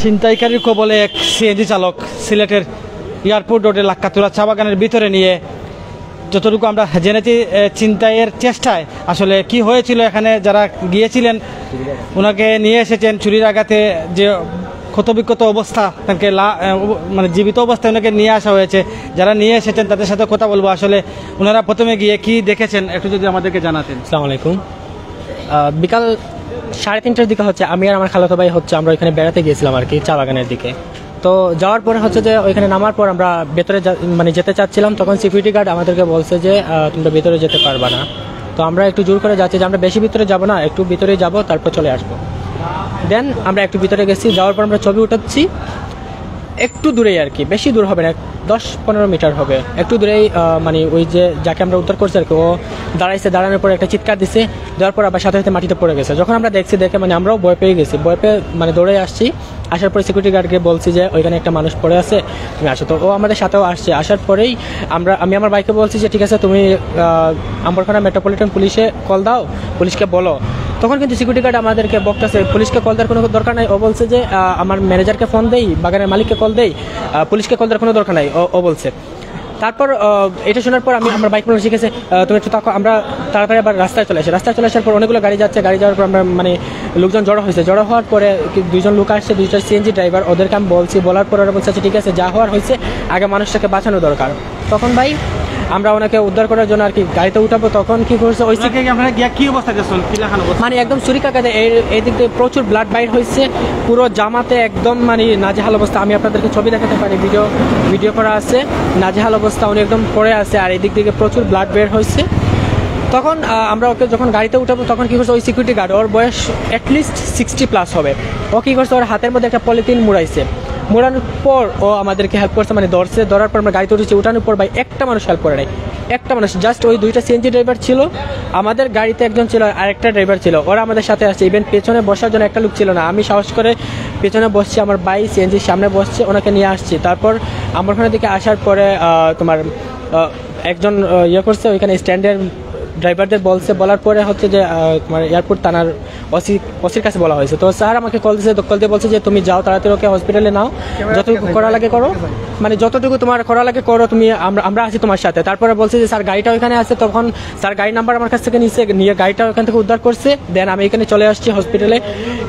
ছিনতাইকারীর কবলে এক সিএনজি চালক সিলেটের এয়ারপোর্ট রোডে লাক্কাতুরা চা বাগানের ভিতরে নিয়ে, যতটুকু আমরা জেনেছি ছিনতাইয়ের চেষ্টায় আসলে কি হয়েছিল, এখানে যারা গিয়েছিলেন ওনাকে নিয়ে এসেছেন চুরির আঘাতে যে ক্ষতবিক্ষত অবস্থা, তাকে মানে জীবিত অবস্থায় ওনাকে নিয়ে আসা হয়েছে। যারা নিয়ে এসেছেন তাদের সাথে কথা বলবো। আসলে ওনারা প্রথমে গিয়ে কি দেখেছেন একটু যদি আমাদেরকে জানাতেন। আসসালামু আলাইকুম। বিকাল 3:30টার দিকে হচ্ছে আমি আর আমার খালাতো ভাই হচ্ছে আমরা ওইখানে বেড়াতে গিয়েছিলাম আর কি, চা বাগানের দিকে। তো যাওয়ার পরে হচ্ছে যে ওইখানে নামার পর আমরা ভেতরে মানে যেতে চাচ্ছিলাম, তখন সিকিউরিটি গার্ড আমাদেরকে বলছে যে তোমরা ভিতরে যেতে পারবা না। তো আমরা একটু জোর করে যাচ্ছি যে আমরা বেশি ভিতরে যাব না, একটু ভিতরে যাব তারপর চলে আসবো। দেন আমরা একটু ভিতরে গেছি, যাওয়ার পর আমরা ছবি উঠাচ্ছি একটু দূরেই আর কি, বেশি দূর হবে না, 10-15 মিটার হবে, একটু দূরেই মানে ওই যে যাকে আমরা উদ্ধার করছি আর কি, ও দাঁড়াইছে, দাঁড়ানোর পর একটা চিৎকার দিছে, দেওয়ার পর আবার সাথে সাথে মাটিতে পড়ে গেছে। যখন আমরা দেখছি, দেখে মানে আমরাও ভয় পেয়ে গেছি, ভয় পেয়ে মানে দৌড়ে আসছি। আসার পরে সিকিউরিটি গার্ডকে বলছি যে ওইখানে একটা মানুষ পড়ে আছে, তুমি আসো। তো ও আমাদের সাথেও আসছে। আসার পরেই আমি আমার বাইকে বলছি যে ঠিক আছে তুমি আম্বরখানা মেট্রোপলিটন পুলিশে কল দাও, পুলিশকে বলো। তখন কিন্তু সিকিউরিটি গার্ড আমাদেরকে বকতেছে পুলিশকে কল দেওয়ার কোনো দরকার নাই। ও বলছে যে আমার ম্যানেজারকে ফোন দেই, বাগানের মালিককে কল দেই, পুলিশকে কল দেওয়ার কোনো দরকার নাই, ও বলছে। তারপর এটা শোনার পর আমার বাইক মনে শিখেছে তুমি একটু তাকো। আমরা তাড়াতাড়ি আবার রাস্তায় চলে আসার পর অনেকগুলো গাড়ি যাচ্ছে, গাড়ি যাওয়ার পর আমরা মানে লোকজন জড়ো হয়েছে। জড়ো হওয়ার পরে 2জন লোক আসছে, 2টা সিএনজি ড্রাইভার, ওদেরকে আমি বলার পর ওরা বলছে ঠিক আছে যা হওয়ার হয়েছে, আগে মানুষটাকে বাঁচানো দরকার। তখন ভাই আমরা ওনাকে উদ্ধার করার জন্য আর কি গাড়িতে উঠাবো। তখন কি করছে ওই কি অবস্থা মানে একদম ছুরিকাঘাতে এই দিক থেকে প্রচুর ব্লাড বাইর হয়েছে, পুরো জামাতে একদম মানে নাজেহাল অবস্থা। আমি আপনাদেরকে ছবি দেখাতে পারি, ভিডিও করা আছে, নাজেহাল অবস্থা, উনি একদম পড়ে আছে আর এই দিক থেকে প্রচুর ব্লাড বের হয়েছে। তখন আমরা ওকে যখন গাড়িতে উঠাবো তখন কী করছে ওই সিকিউরিটি গার্ড, ওর বয়স অ্যাটলিস্ট 60+ হবে, ও কী করছে ওর হাতের মধ্যে একটা পলিথিন মুড়াইছে। মোড়ানোর পর ও আমাদেরকে হেল্প করছে, মানে ধরার পর আমরা গাড়িতে উঠেছি। উঠানোর পর ভাই একটা মানুষ হেল্প করে নাই, একটা মানুষ, জাস্ট ওই 2টা সিএনজি ড্রাইভার ছিল, আমাদের গাড়িতে একজন ছিল, আরেকটা ড্রাইভার ছিল, ওরা আমাদের সাথে আসছে। ইভেন পেছনে বসার জন্য একটা লোক ছিল না, আমি সাহস করে পেছনে বসছি, আমার ভাই সিএনজির সামনে বসছে, ওনাকে নিয়ে আসছি। তারপর আমার ওখানের দিকে আসার পরে তোমার একজন করছে ওইখানে স্ট্যান্ডের ড্রাইভারদের বলার পরে হচ্ছে যে তোমার এয়ারপোর্ট থানার ওসির কাছে বলা হয়েছে। তো স্যার আমাকে কল দিয়ে বলছে যে তুমি যাও তাড়াতাড়ি ওকে হসপিটালে নাও, যতটুকু করা লাগে করো, মানে যতটুকু তোমার করা লাগে করো, তুমি আমরা আছি তোমার সাথে। তারপরে বলছে যে স্যার গাড়িটা ওইখানে আছে। তখন স্যার গাড়ির নাম্বার আমার কাছ থেকে নিয়ে গাড়িটা ওইখান থেকে উদ্ধার করছে। দেন আমি এখানে চলে আসছি, হসপিটালে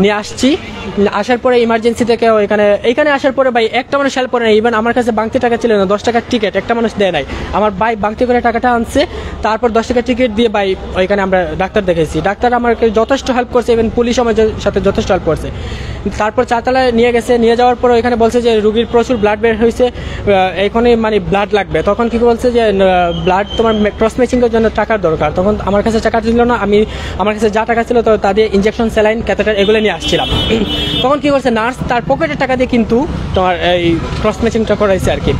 নিয়ে আসছি। আসার পরে ইমার্জেন্সি থেকে এইখানে আসার পরে ভাই একটা মানুষ হেল্প করে নাই। ইভেন আমার কাছে বাংতি টাকা ছিল না, 10 টাকার টিকিট একটা মানুষ দেয় নাই। আমার ভাই বাংতি করে টাকাটা আনছে, তারপর 10 টাকার টিকিট দিয়ে ভাই ওইখানে আমরা ডাক্তার দেখেছি। ডাক্তার আমাকে যথেষ্ট হেল্প করছে, ইভেন পুলিশ আমাদের সাথে যথেষ্ট হেল্প করছে। তারপর 4তলায় নিয়ে যাওয়ার পর ওইখানে বলছে যে রুগীর প্রচুর ব্লাড বের হয়েছে, এখানে মানে ব্লাড লাগবে। তখন কি বলছে যে ব্লাড তোমার ক্রস ম্যাচিংয়ের জন্য টাকার দরকার। তখন আমার কাছে টাকা ছিল না, আমার কাছে যা টাকা ছিল তো তা দিয়ে ইঞ্জেকশন, স্যালাইন, ক্যাথেটার এগুলো নিয়ে আসছিলাম। তখন কি করছে নার্স তার পকেটের টাকা দিয়ে কিন্তু তোমার এই ক্রস ম্যাচিংটা করাইছে আর কি।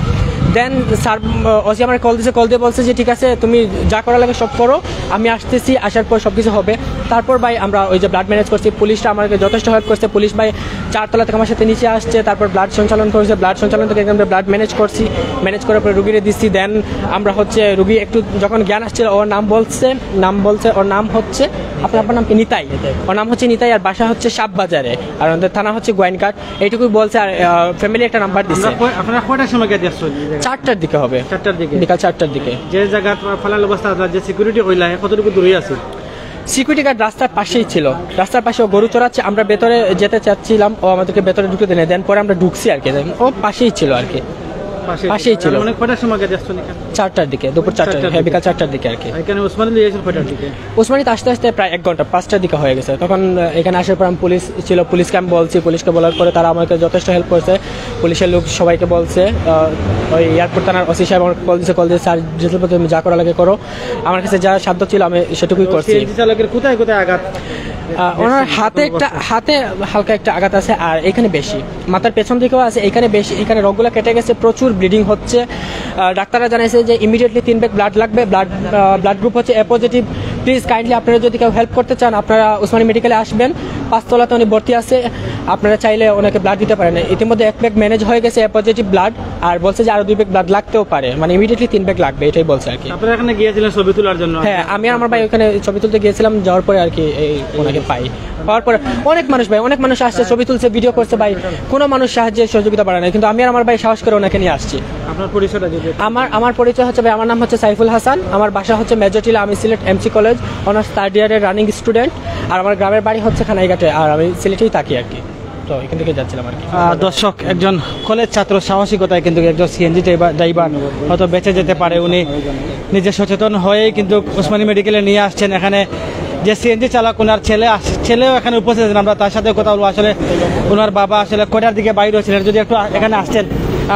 দেন স্যার ওসি আমার কল দিয়ে বলছে যে ঠিক আছে তুমি যা করা লাগে সব করো, আমি আসতেছি, আসার পর সব কিছু হবে। তারপর ভাই আমরা ওই যে ব্লাড ম্যানেজ করছি, পুলিশটা আমাকে যথেষ্ট হেল্প করছে। পুলিশ ভাই 4তলা থেকে আমার সাথে নিচে আসছে, তারপর ব্লাড সঞ্চালন করেছে, ব্লাড সঞ্চালন থেকে আমরা ব্লাড ম্যানেজ করার পরে রুগীরে দিচ্ছি। দেন আমরা হচ্ছে রুগী একটু যখন জ্ঞান আসছিল, ওর নাম বলছে, ওর নাম হচ্ছে আপনার নাম কি নিতাই, ওর নাম হচ্ছে নিতাই, আর বাসা হচ্ছে সাপবাজারে, আর আমাদের থানা হচ্ছে গোয়েনঘাট, এইটুকুই বলছে। আর ফ্যামিলি একটা নাম্বার দিচ্ছে। আপনারা কয়টার সময় গিয়ে আসছেন? 4টার দিকে হবে, 4টার দিকে, বিকাল 4টার দিকে। যে জায়গা ফালাল অবস্থা যে সিকিউরিটি হইলা কতটুকু দূরে আছে? সিকিউরিটি গার্ড রাস্তার পাশেই ছিল, রাস্তার পাশে ও গরু চড়াচ্ছে। আমরা ভেতরে যেতে চাচ্ছিলাম, ও আমাদেরকে ভেতরে ঢুকে দেন। দেন পরে আমরা ঢুকছি আর কি, ও পাশেই ছিল আর কি, পাশেই ছিল। মানে কয়টার সময় গিয়ে আসছেন? 4টার দিকে, দুপুর 4টা, হ্যাঁ বিকাল 4টার দিকে আর কি। এখানে ওসমানী লিয়ে এসেছিল কয়টার দিকে? ওসমানীতে আসতে আসতে প্রায় 1 ঘন্টা, 5টার দিকে হয়ে গেছে। তখন এখানে আসার পর পুলিশ ছিল, পুলিশকে আমি বলছি, পুলিশকে বলার পরে তারা আমাকে যথেষ্ট হেল্প করছে। পুলিশের লোক সবাইকে বলছে, ওই এয়ারপোর্ট থানার ওসি সাহেব আমার কল দিয়ে স্যার যেতে তুমি যা করা লাগে করো। আমার কাছে যা সাধ্য ছিল আমি সেটুকুই করছি। চালকের কোথায় আঘাত? ওনার হাতে হালকা একটা আঘাত আছে, আর এখানে বেশি, মাথার পেছন দিকেও আছে, এখানে বেশি, এখানে রগগুলো কেটে গেছে, প্রচুর ব্লিডিং হচ্ছে। ডাক্তাররা জানাইছে যে ইমিডিয়েটলি 3 ব্যাগ ব্লাড লাগবে, ব্লাড গ্রুপ হচ্ছে A পজিটিভ। প্লিজ কাইন্ডলি আপনারা যদি কেউ হেল্প করতে চান আপনারা ওসমানী মেডিকেলে আসবেন। 5 তলাতে উনি ভর্তি আছে, আপনারা চাইলে ওনাকে ব্লাড দিতে পারেন। ইতিমধ্যে 1 ব্যাগ ম্যানেজ হয়ে গেছে এ পজিটিভ ব্লাড, আর বলছে যে আরো 2 ব্যাগ ব্লাড লাগতেও পারে, মানে ইমিডিয়েটলি 3 ব্যাগ লাগবে, এটাই বলছে আর কি। আপনারা এখানে গিয়েছিলেন ছবি তোলার জন্য? হ্যাঁ, আমি আর আমার ভাই ওখানে ছবি তুলতে গিয়েছিলাম, যাওয়ার পরে আর কি এই ওনাকে পাওয়ার পরে অনেক মানুষ আসছে, ছবি তুলছে, ভিডিও করছে ভাই, কোনো মানুষ সাহায্যের সহযোগিতা পারে না, কিন্তু আমি আর আমার ভাই সাহস করে ওনাকে নিয়ে আসছি। আপনার পরিচয়টা যদি? আমার পরিচয় হচ্ছে ভাই, আমার নাম হচ্ছে সাইফুল হাসান, আমার বাসা হচ্ছে মেজরটিলা, আমি Sylhet MC college honours 3rd ইয়ারের রানিং স্টুডেন্ট, আর আমার গ্রামের বাড়ি হচ্ছে খানাইঘাটে, আর আমি সিলেটেই থাকি আর কি, তো এখান থেকে যাচ্ছিলাম আর কি। দর্শক, একজন কলেজ ছাত্র সাহসিকতায় কিন্তু একজন সিএনজি ড্রাইভার হয়তো বেঁচে যেতে পারে, উনি নিজে সচেতন হয়েই কিন্তু ওসমানী মেডিকেলে নিয়ে আসছেন। এখানে যে সিএনজি চালক, ওনার ছেলেও এখানে উপস্থিত আছেন, আমরা তার সাথে কথা বলবো। আসলে ওনার বাবা আসলে কয়টার দিকে বাইরে হয়েছিলেন, যদি একটু এখানে আসছেন।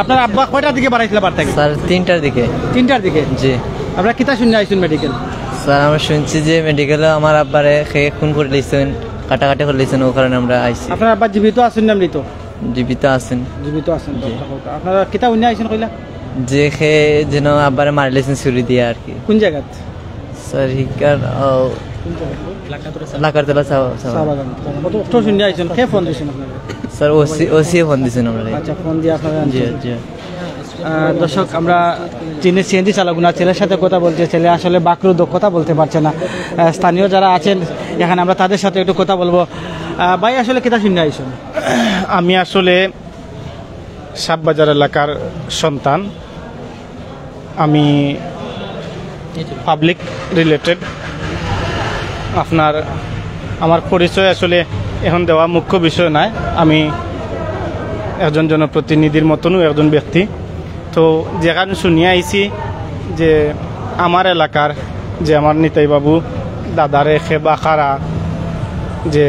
আপনার আব্বা কয়টার দিকে বাড়াইছিল বাড়ি থেকে? স্যার 3টার দিকে। 3টার দিকে? জি। আপনারা কিতা শুনে আইসুন মেডিকেল? স্যার আমরা শুনছি যে মেডিকেলে আমার আব্বারে খেয়ে খুন করে লিখছেন, কাটাকাটি করে লিখছেন, ও কারণে আমরা আইছি। আপনার আব্বা জীবিত আছেন না মৃত? জীবিত আছেন। জীবিত আছেন। আপনারা কিতা শুনে আইসেন কইলা? যে খেয়ে যেন আব্বারে মারি লিখছেন ছুরি দিয়ে আর কি। কোন জায়গাত? স্যার হিকার লাকারতলা শাহবাগান। কত শুনে আইসেন? কে ফোন দিয়েছেন আপনারা? স্যার ওসি ফোন দিয়েছেন আমরা। আচ্ছা, ফোন দিয়ে আপনারা? জি জি। দর্শক, আমরা যিনি সিএনজি চালক, ওনার ছেলের সাথে কথা বলছে। ছেলে আসলে বাকরুদ্ধ, কথা বলতে পারছে না। স্থানীয় যারা আছেন এখানে, আমরা তাদের সাথে একটু কথা বলবো। ভাই আসলে কিতা শুনে আইসেন? আমি আসলে সাববাজার এলাকার সন্তান, আমি পাবলিক রিলেটেড। আমার পরিচয় আসলে এখন দেওয়া মুখ্য বিষয় নয়, আমি একজন জনপ্রতিনিধির মতনও একজন ব্যক্তি। তো যেখানে শুনিয়ে আইছি যে আমার এলাকার যে আমার নিতাই বাবু দাদারে খেবা খারা যে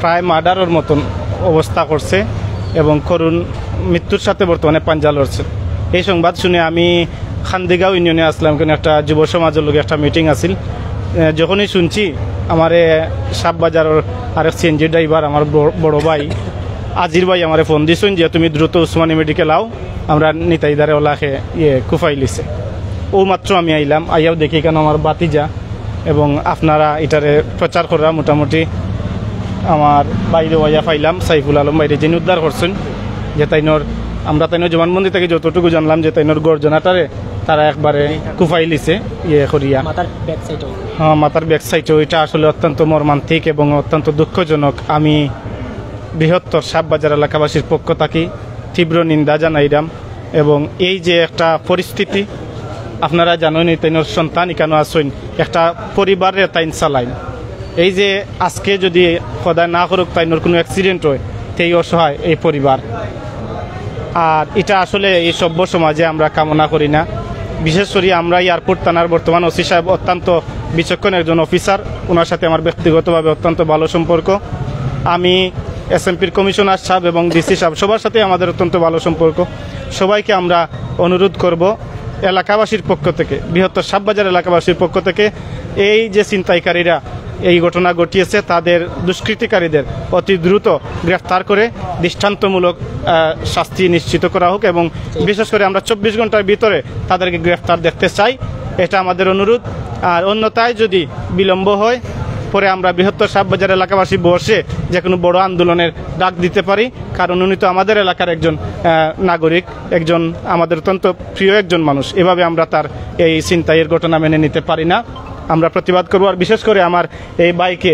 প্রায় মার্ডারের মতন অবস্থা করছে এবং করুণ মৃত্যুর সাথে বর্তমানে পাঞ্জা লড়ছে। এই সংবাদ শুনে আমি খান্দিগাঁও ইউনিয়নে আসলাম, কেন একটা যুব সমাজের লোক একটা মিটিং আছিল। যখনই শুনছি আমার সাববাজারের আরেক সিএনজি ড্রাইভার, আমার বড় ভাই আজির ভাই আমারে ফোন দিছেন যে তুমি দ্রুত উসমানী মেডিকেল আও, আমরা নিতাইদারে ওলাকে কুফাই লিছে। ও মাত্র আমি আইলাম, আইয়াও দেখি কেন আমার বাতিজা এবং আপনারা এটারে প্রচার করা মোটামুটি আমার বাইরে ওয়াইয়া পাইলাম সাইফুল আলম বাইরে যিনি উদ্ধার করছেন, যে তাইনর আমরা তাইনর জবানবন্দি থেকে যতটুকু জানলাম যে তাইনর গর্জনাটারে তারা একবারে কুফাই লিছে করিয়া মাথার ব্যাক সাইডেও। এটা আসলে অত্যন্ত মর্মান্তিক এবং অত্যন্ত দুঃখজনক। আমি বৃহত্তর সাববাজার এলাকাবাসীর পক্ষ থাকি তীব্র নিন্দা জানাইলাম। এবং এই যে একটা পরিস্থিতি, আপনারা জানেন তাইনর সন্তান কেন আসেন, একটা পরিবারের তাইন চালাইন। এই যে আজকে যদি খোদা না করুক তাইনর কোনো অ্যাক্সিডেন্ট হয়, সেই অসহায় এই পরিবার। আর এটা আসলে এই সভ্য সমাজে আমরা কামনা করি না। বিশেষ করে আমরা এয়ারপোর্ট থানার বর্তমান ওসি সাহেব অত্যন্ত বিচক্ষণ একজন অফিসার, ওনার সাথে আমার ব্যক্তিগতভাবে অত্যন্ত ভালো সম্পর্ক। আমি এসএমপির কমিশনার সাহেব এবং ডিসি সাহেব সবার সাথে আমাদের অত্যন্ত ভালো সম্পর্ক। সবাইকে আমরা অনুরোধ করব এলাকাবাসীর পক্ষ থেকে, বৃহত্তর সাববাজার এলাকাবাসীর পক্ষ থেকে, এই যে ছিনতাইকারীরা এই ঘটনা ঘটিয়েছে তাদের দুষ্কৃতিকারীদের অতি দ্রুত গ্রেফতার করে দৃষ্টান্তমূলক শাস্তি নিশ্চিত করা হোক এবং বিশেষ করে আমরা 24 ঘন্টার ভিতরে তাদেরকে গ্রেফতার দেখতে চাই, এটা আমাদের অনুরোধ। আর অন্যথায় যদি বিলম্ব হয় পরে আমরা বৃহত্তর সাববাজার এলাকাবাসী বসে যে কোনো বড় আন্দোলনের ডাক দিতে পারি, কারণ উনি তো আমাদের এলাকার একজন নাগরিক, একজন আমাদের অত্যন্ত প্রিয় একজন মানুষ। এভাবে আমরা তার এই ছিনতাইয়ের ঘটনা মেনে নিতে পারি না, আমরা প্রতিবাদ করব। আর বিশেষ করে আমার এই বাইকে,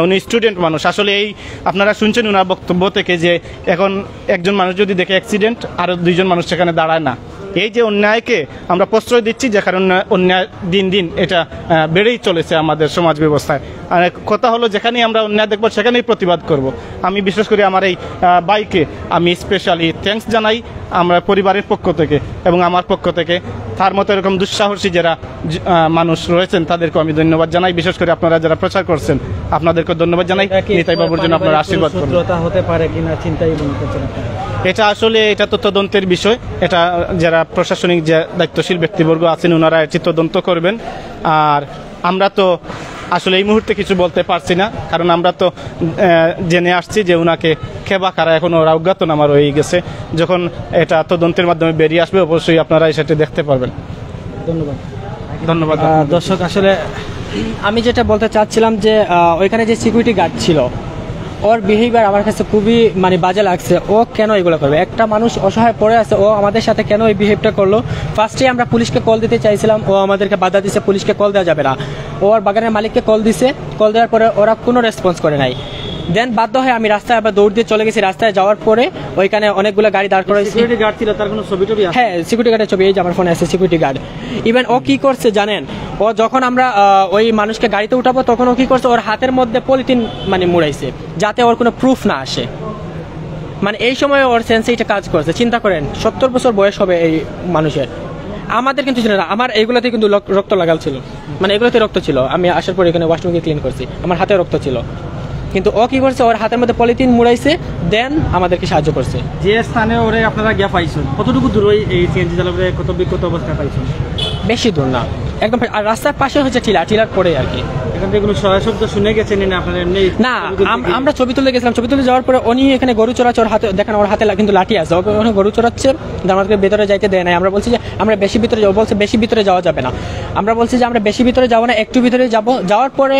উনি স্টুডেন্ট মানুষ। আসলে এই আপনারা শুনছেন ওনার বক্তব্য থেকে যে এখন একজন মানুষ যদি দেখে অ্যাক্সিডেন্ট, আরও 2জন মানুষ সেখানে দাঁড়ায় না। এই যে অন্যায়কে আমরা প্রশ্রয় দিচ্ছি, যে কারণে অন্যায় দিন দিন এটা বেড়েই চলেছে আমাদের সমাজ ব্যবস্থায়। আর কথা হলো যেখানেই আমরা অন্যায় দেখব সেখানেই প্রতিবাদ করব। আমি বিশেষ করে আমার এই বাইকে আমি স্পেশালি থ্যাঙ্কস জানাই আমরা পরিবারের পক্ষ থেকে এবং আমার পক্ষ থেকে। তার মতো এরকম দুঃসাহসী যারা মানুষ রয়েছেন তাদেরকে আমি ধন্যবাদ জানাই। বিশেষ করে আপনারা যারা প্রচার করছেন আপনাদেরকে ধন্যবাদ জানাই। নিতাই বাবুর জন্য আপনারা আশীর্বাদ করুন। হতে পারে কিনা চিন্তাই মনে করছেন? এটা আসলে এটা তো তদন্তের বিষয়, এটা যারা প্রশাসনিক যে দায়িত্বশীল ব্যক্তিবর্গ আছেন ওনারা এটি তদন্ত করবেন। আর আমরা তো আসলে এই মুহূর্তে কিছু বলতে পারছি না, কারণ আমরা তো জেনে আসছি যে ওনাকে খেবা কারা এখন ওরা অজ্ঞাতনামা রয়ে গেছে। যখন এটা তদন্তের মাধ্যমে বেরিয়ে আসবে অবশ্যই আপনারা সেটা দেখতে পারবেন। ধন্যবাদ। ধন্যবাদ। দর্শক, আসলে আমি যেটা বলতে চাচ্ছিলাম যে ওইখানে যে সিকিউরিটি গার্ড ছিল ওর বিহেভিয়ার আমার কাছে খুবই মানে বাজে লাগছে। ও কেন এগুলো করবে? একটা মানুষ অসহায় পড়ে আছে, ও আমাদের সাথে কেন এই বিহেভটা করলো? ফার্স্টে আমরা পুলিশকে কল দিতে চাইছিলাম, ও আমাদেরকে বাধা দিছে, পুলিশকে কল দেওয়া যাবে না। ও ওর বাগানের মালিককে কল দিছে, কল দেওয়ার পরে ওরা কোনো রেসপন্স করে নাই। দেন বাধ্য হয়ে আমি রাস্তায় আবার দৌড় দিয়ে চলে গেছি। রাস্তায় যাওয়ার পরে ওইখানে অনেকগুলো গাড়ি দাঁড় করাইছি। সিকিউরিটি গার্ড ছিল, তার কোনো ছবি টবি আছে? হ্যাঁ, সিকিউরিটি গার্ডের ছবি এই যে আমার ফোনে আছে, সিকিউরিটি গার্ড। ইভেন ও কি করছে জানেন? ও যখন আমরা ওই মানুষকে গাড়িতে উঠাবো তখন ও কি করছে, ওর হাতের মধ্যে পলিথিন মানে মুড়াইছে যাতে ওর কোনো প্রুফ না আসে। মানে এই সময় ওর সেন্সে এটা কাজ করছে। চিন্তা করেন 70 বছর বয়স হবে এই মানুষের। আমাদের কিন্তু ছিল না, আমার এইগুলোতে কিন্তু রক্ত লাগাল ছিল, মানে এগুলোতে রক্ত ছিল। আমি আসার পর এখানে ওয়াশরুমকে ক্লিন করছি, আমার হাতে রক্ত ছিল। কিন্তু ও কি করছে, ওর হাতের মধ্যে পলিথিন মুড়াইছে, দেন আমাদেরকে সাহায্য করছে। যে স্থানে ওরে আপনারা গিয়া পাইছেন কতটুকু দূর এই সিএনজি চালকরে কত বিক্ষত অবস্থায় পাইছেন? বেশি দূর না, একদম। আর রাস্তার পাশে হচ্ছে টিলার পরে আর কি। এখান থেকে কোনো সহায় শব্দ শুনে গেছেন না আপনারা? এমনি না, আমরা ছবি তুলতে গেছিলাম। ছবি তুলে যাওয়ার পরে উনি এখানে গরু চড়াচ্ছে, ওর হাতে দেখেন, ওর হাতে কিন্তু লাঠি আছে, ওখানে গরু চড়াচ্ছে। আমাদেরকে ভেতরে যাইতে দেয় নাই। আমরা বলছি যে আমরা বেশি ভিতরে যাবো, বলছে বেশি ভিতরে যাওয়া যাবে না। আমরা বলছি যে আমরা বেশি ভিতরে যাবো না, একটু ভিতরে যাবো। যাওয়ার পরে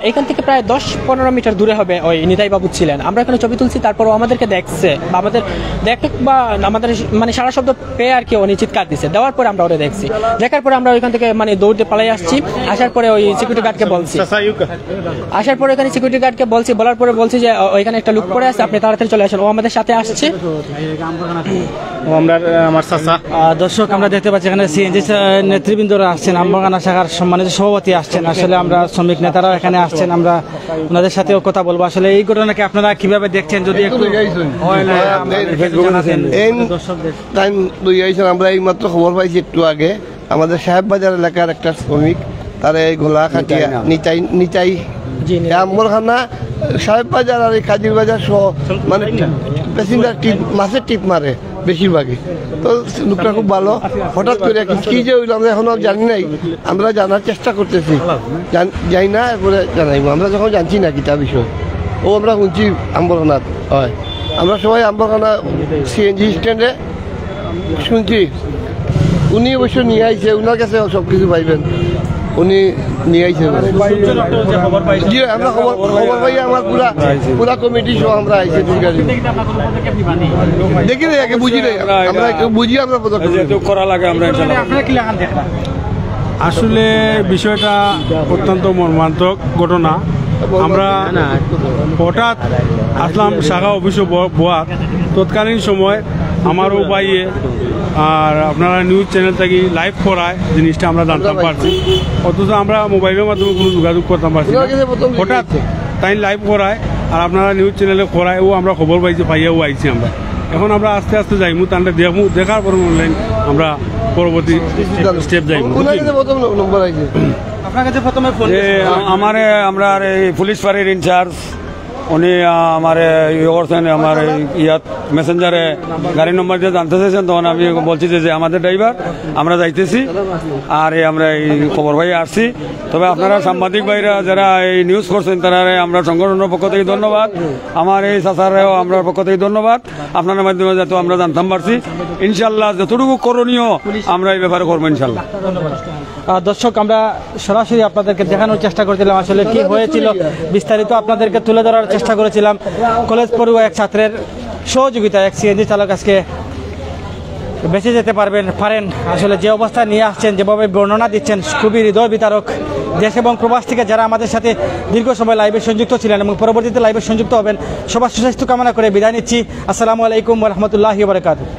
এখান থেকে প্রায় 10-15 মিটার দূরে হবে ওই নিতাই বাবু ছিলেন। আমরা এখানে ছবি তুলছি, তারপর ও আমাদেরকে দেখছে বা আমাদের দেখে বা আমাদের মানে সারা শব্দ পেয়ে আর কি উনি চিৎকার দিচ্ছে। দেওয়ার পরে আমরা ওরা দেখছি, দেখার পরে আমরা ওইখান থেকে মানে দৌড়তে পালাই আসছি। আসার পরে ওই সিকিউরিটি গার্ডকে বলছি, আসার পরে এখানে সিকিউরিটি গার্ডকে বলছি, বলার পরে বলছি যে ওইখানে একটা লুক পড়ে আছে, আপনি তাড়াতাড়ি চলে আসেন। ও আমাদের সাথে আসছে। আমার চাচা। দর্শক, আমরা দেখতে পাচ্ছি এখানে সিএনজি নেতৃবৃন্দরা আসছেন, আমবাগানা শাখার সম্মানিত সভাপতি আসছেন। আসলে আমরা শ্রমিক নেতারাও এখানে আসছেন, আমরা ওনাদের সাথেও কথা বলবো। আসলে এই ঘটনাকে আপনারা কিভাবে দেখছেন যদি একটু আমরা এই মাত্র খবর পাইছি একটু আগে, আমাদের সাহেব বাজার এলাকার একটা শ্রমিক, তার এই গোলা খাটিয়া নিতাই আম্বরখানা সাহেব বাজার আর এই কাজির বাজার সহ মানে প্যাসেঞ্জার টিপ মাছের টিপ মারে বেশিরভাগই। তো লোকটা খুব ভালো। হঠাৎ করে কি যে হইলো আমরা এখনো জানি নাই, আমরা জানার চেষ্টা করতেছি, যাই না এরপরে জানাইব। আমরা যখন জানছি না কিতা বিষয়, ও আমরা শুনছি আম্বরখানাত হয়। আমরা সবাই আম্বরখানা সিএনজি স্ট্যান্ডে শুনছি। উনি অবশ্য নিয়ে আইছে, উনার কাছে সব কিছু পাইবেন, উনি নিয়ে আইছে। জি, আমরা খবর পাই, আমার পুরা কমিটি সহ আমরা আইছি। দেখি রে আগে বুঝি নাই, আমরা বুঝি আমরা করা লাগে। আমরা আসলে বিষয়টা অত্যন্ত মর্মান্তিক ঘটনা। আমরা হঠাৎ আসলাম শাখা অফিসে বোয়াত, তৎকালীন সময় আমারও বাইয়ে আর আপনারা নিউজ চ্যানেল থেকে লাইভ করায় জিনিসটা আমরা জানতাম পারছি, অথচ আমরা মোবাইলের মাধ্যমে কোনো যোগাযোগ করতাম পারছি না। হঠাৎ তাই লাইভ করায় আর আপনারা নিউজ চ্যানেলে করায়, ও আমরা খবর পাইছি, পাইয়াও আইছি আমরা। এখন আমরা আস্তে আস্তে যাইমু, তাহলে দেখবো, দেখার পর অনলাইন আমরা পরবর্তী স্টেপ যাইমু। আমার আমরা পুলিশ ফাঁড়ির ইনচার্জ উনি আমার ইয়ে করছেন, আমার ইয়াত মেসেঞ্জারে গাড়ি নম্বর দিয়ে জানতে চাইছেন, তখন আমি বলছি যে আমাদের ড্রাইভার, আমরা যাইতেছি আর আমরা এই খবর পাই আসছি। তবে আপনারা সাংবাদিক ভাইরা যারা এই নিউজ করছেন তারা আমরা সংগঠনের পক্ষ থেকে ধন্যবাদ, আমার এই চাচারেও আমরা পক্ষ থেকে ধন্যবাদ। আপনাদের মাধ্যমে যাতে আমরা জানতাম পারছি, ইনশাল্লাহ যতটুকু করণীয় আমরা এই ব্যাপারে করবো ইনশাল্লাহ। দর্শক, আমরা সরাসরি আপনাদেরকে দেখানোর চেষ্টা করেছিলাম আসলে কি হয়েছিল, বিস্তারিত আপনাদেরকে তুলে ধরার চেষ্টা করেছিলাম। কলেজ পড়ুয়া এক ছাত্রের সহযোগিতায় এক সিএনজি চালক আজকে বেঁচে যেতে পারেন। আসলে যে অবস্থা নিয়ে আসছেন, যেভাবে বর্ণনা দিচ্ছেন, খুবই হৃদয় বিতারক। দেশ এবং প্রবাস থেকে যারা আমাদের সাথে দীর্ঘ সময় লাইভে সংযুক্ত ছিলেন এবং পরবর্তীতে লাইভে সংযুক্ত হবেন, সবার সুস্বাস্থ্য কামনা করে বিদায় নিচ্ছি। আসসালামু আলাইকুম ওয়া রাহমাতুল্লাহি ওয়া বারাকাতুহু।